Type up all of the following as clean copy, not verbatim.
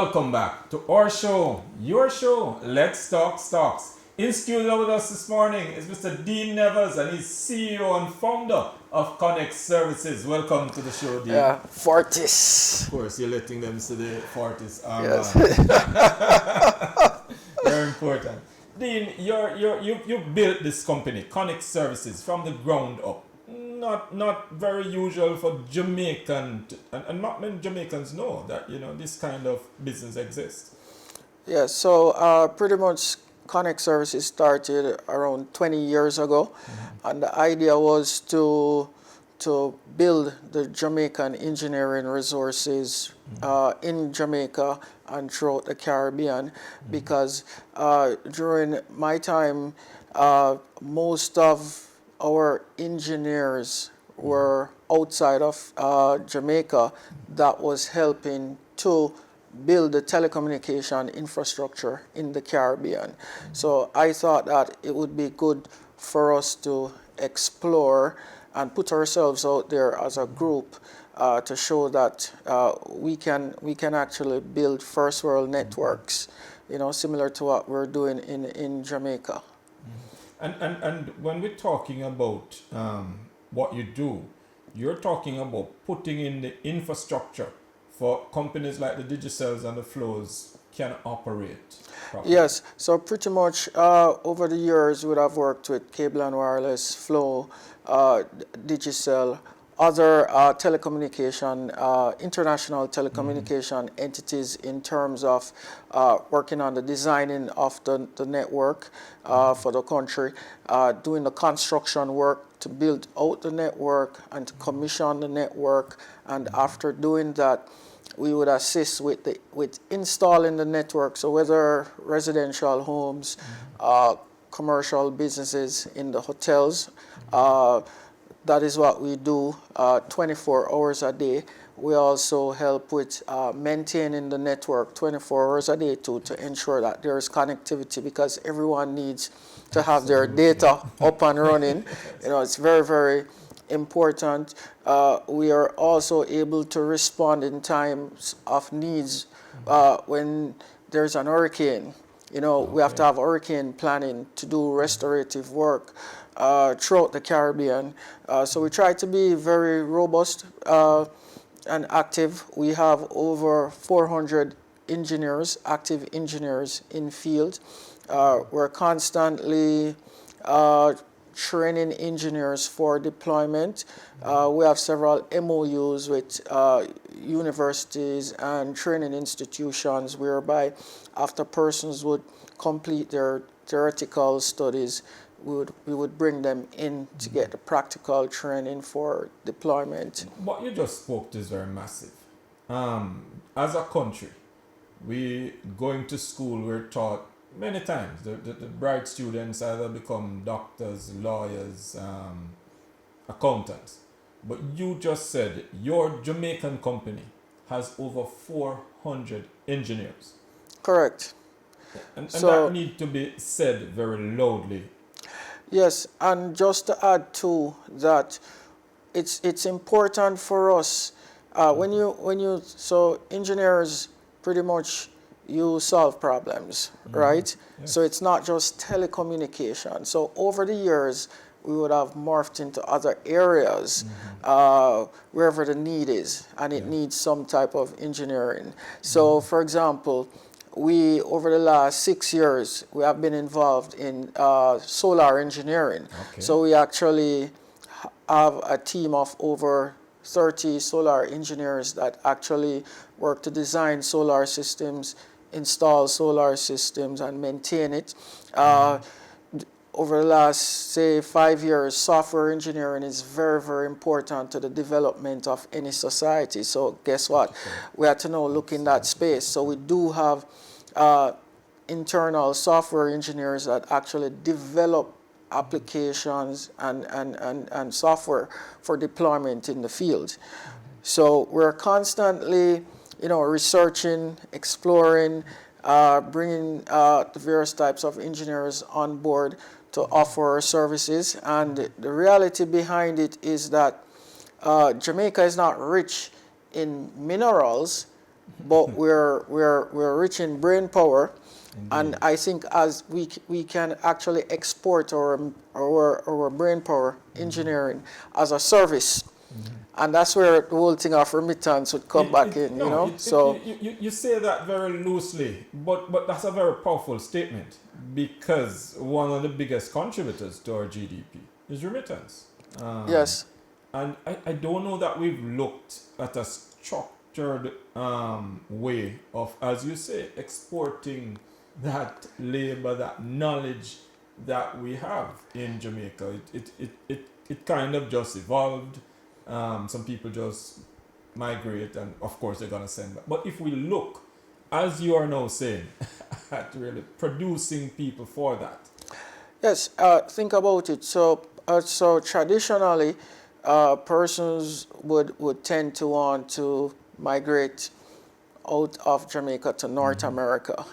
welcome back to our show, your show, Let's Talk Stocks. In studio with us this morning is Mr. Dean Nevers, and he's CEO and founder of Konnexx Services. Welcome to the show, Dean. Yeah, Fortis. Of course, you're letting them say the Fortis. Yes. Very important. Dean, you built this company, Konnexx Services, from the ground up. Not very usual for Jamaican, and not many Jamaicans know that this kind of business exists. Yeah, so pretty much Konnexx Services started around 20 years ago, and the idea was to build the Jamaican engineering resources in Jamaica and throughout the Caribbean, because during my time, most of our engineers were outside of Jamaica that was helping to build the telecommunication infrastructure in the Caribbean. So I thought that it would be good for us to explore and put ourselves out there as a group to show that we can actually build first world networks, similar to what we're doing in Jamaica. And when we're talking about what you do, you're talking about putting in the infrastructure for companies like the Digicels and the Flows can operate properly. Yes, so pretty much over the years we would have worked with Cable and Wireless, Flow, Digicel, other international telecommunication entities in terms of working on the designing of the network for the country, doing the construction work to build out the network and to commission the network, and after doing that, we would assist with installing the network. So whether residential homes, commercial businesses, in the hotels, that is what we do 24 hours a day. We also help with maintaining the network 24 hours a day to ensure that there is connectivity, because everyone needs to have their data up and running. It's very, very important. We are also able to respond in times of needs when there's an hurricane. We have to have hurricane planning to do restorative work throughout the Caribbean. So we try to be very robust and active. We have over 400 engineers, active engineers in field. We're constantly training engineers for deployment. We have several MOUs with universities and training institutions, whereby after persons would complete their theoretical studies, we would bring them in to get the practical training for deployment. What you just spoke to is very massive. As a country, we going to school, we're taught many times the bright students either become doctors, lawyers, accountants. But you just said your Jamaican company has over 400 engineers. Correct. And that needs to be said very loudly. Yes, and just to add to that, it's important for us so engineers pretty much you solve problems, right? Yes. So it's not just telecommunication. So over the years, we would have morphed into other areas wherever the need is, and it needs some type of engineering. So, for example, over the last 6 years, we have been involved in solar engineering. Okay. So we actually have a team of over 30 solar engineers that actually work to design solar systems, install solar systems, and maintain it. Over the last, say, 5 years, software engineering is very, very important to the development of any society. So guess what? We have to now look in that space. So we do have internal software engineers that actually develop applications and software for deployment in the field. So we're constantly, researching, exploring, bringing the various types of engineers on board to offer our services. And the reality behind it is that Jamaica is not rich in minerals, but we're rich in brain power. And Indeed. I think as we can actually export our brain power engineering as a service, and that's where the whole thing of remittance would come back in, you No, know. So you say that very loosely, but that's a very powerful statement because one of the biggest contributors to our GDP is remittance. yes, And I don't know that we've looked at a structured way of, as you say, exporting that labor, that knowledge that we have in Jamaica. It kind of just evolved. Some people just migrate, and of course they're gonna send back. But if we look, as you are now saying, at really producing people for that. yes. Think about it. So traditionally, persons would tend to want to migrate out of Jamaica to North America,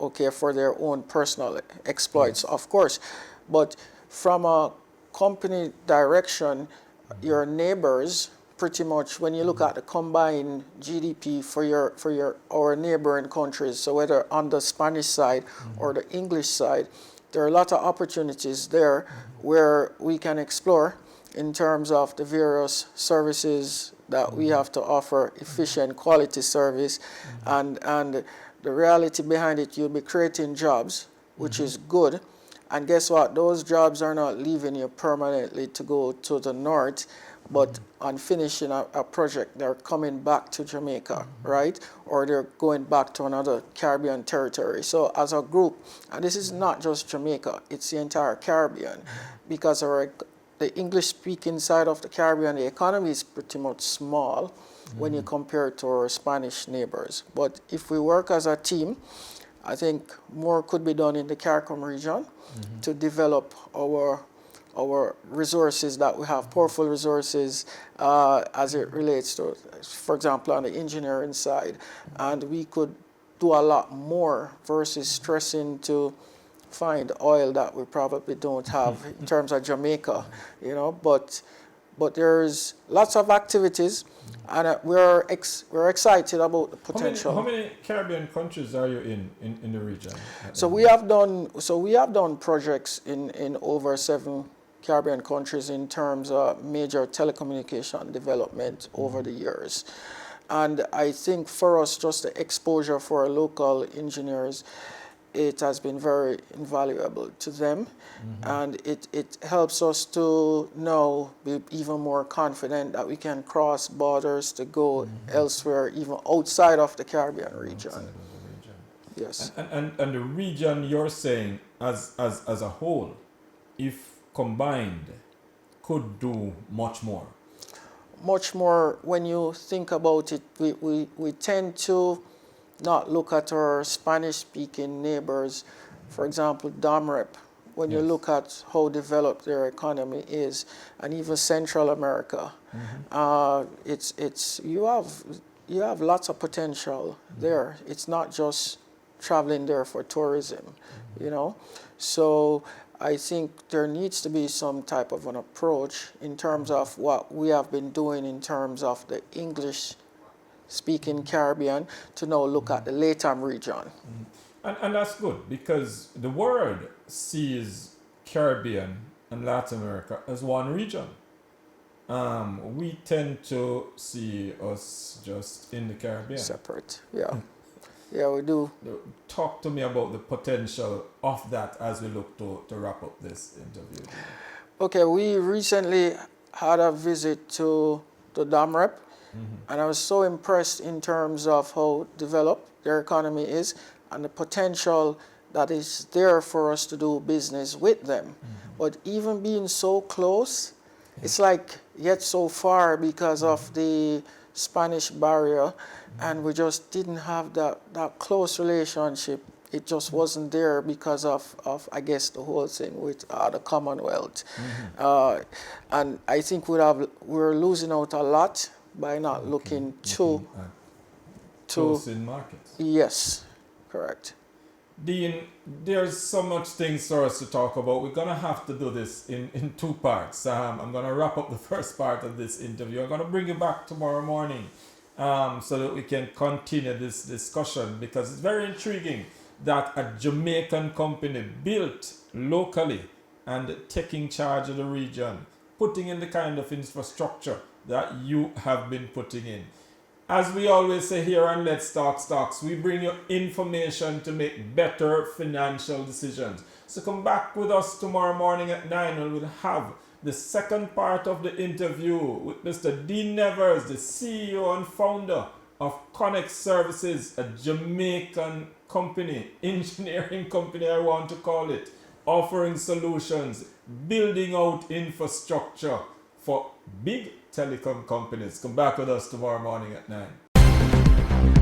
okay, for their own personal exploits, Yes. of course. But from a company direction, your neighbors, pretty much, when you look at the combined GDP for your our neighboring countries, so whether on the Spanish side or the English side, there are a lot of opportunities there where we can explore in terms of the various services that we have to offer, efficient quality service, and the reality behind it, you'll be creating jobs, which is good. And guess what? Those jobs are not leaving you permanently to go to the north, but on finishing a project, they're coming back to Jamaica, right? Or they're going back to another Caribbean territory. So as a group, and this is not just Jamaica, it's the entire Caribbean, because the English-speaking side of the Caribbean, the economy is pretty much small when you compare it to our Spanish neighbors. But if we work as a team, I think more could be done in the CARICOM region to develop our resources that we have, powerful resources as it relates to, for example, on the engineering side. And we could do a lot more versus stressing to find oil that we probably don't have in terms of Jamaica, you know. But there's lots of activities, and we're excited about the potential. How many Caribbean countries are you in the region? So we have done projects in over 7 Caribbean countries in terms of major telecommunication development over the years. And I think for us, just the exposure for our local engineers, it has been very invaluable to them. And it helps us to now be even more confident that we can cross borders to go elsewhere, even outside of the Caribbean region. Outside of the region. Yes. And the region you're saying as a whole, if combined, could do much more. Much more. When you think about it, we tend to not look at our Spanish-speaking neighbors. For example, DOMREP, when you Yes. look at how developed their economy is, and even Central America, it's you have lots of potential there. It's not just traveling there for tourism, you know. So I think there needs to be some type of an approach in terms of what we have been doing in terms of the English-speaking Caribbean to now look at the LATAM region. And that's good because the world sees Caribbean and Latin America as one region. We tend to see us just in the Caribbean. Separate, yeah. Yeah, we do. Talk to me about the potential of that as we look to wrap up this interview. Okay, we recently had a visit to the DOMREP, and I was so impressed in terms of how developed their economy is and the potential that is there for us to do business with them. But even being so close, it's like yet so far because of the Spanish barrier, and we just didn't have that close relationship. It just wasn't there because of I guess, the whole thing with the Commonwealth. And I think we're losing out a lot by not looking too... Close in markets. Yes, correct. Dean, there's so much things for us to talk about. We're going to have to do this in 2 parts. I'm going to wrap up the first part of this interview. I'm going to bring you back tomorrow morning so that we can continue this discussion, because it's very intriguing that a Jamaican company built locally and taking charge of the region, putting in the kind of infrastructure that you have been putting in. As we always say here on Let's Talk Stocks, we bring you information to make better financial decisions. So come back with us tomorrow morning at 9 and we'll have the second part of the interview with Mr. Dean Nevers, the CEO and founder of Konnexx Services, a Jamaican company, engineering company I want to call it, offering solutions, building out infrastructure for big telecom companies. Come back with us tomorrow morning at 9.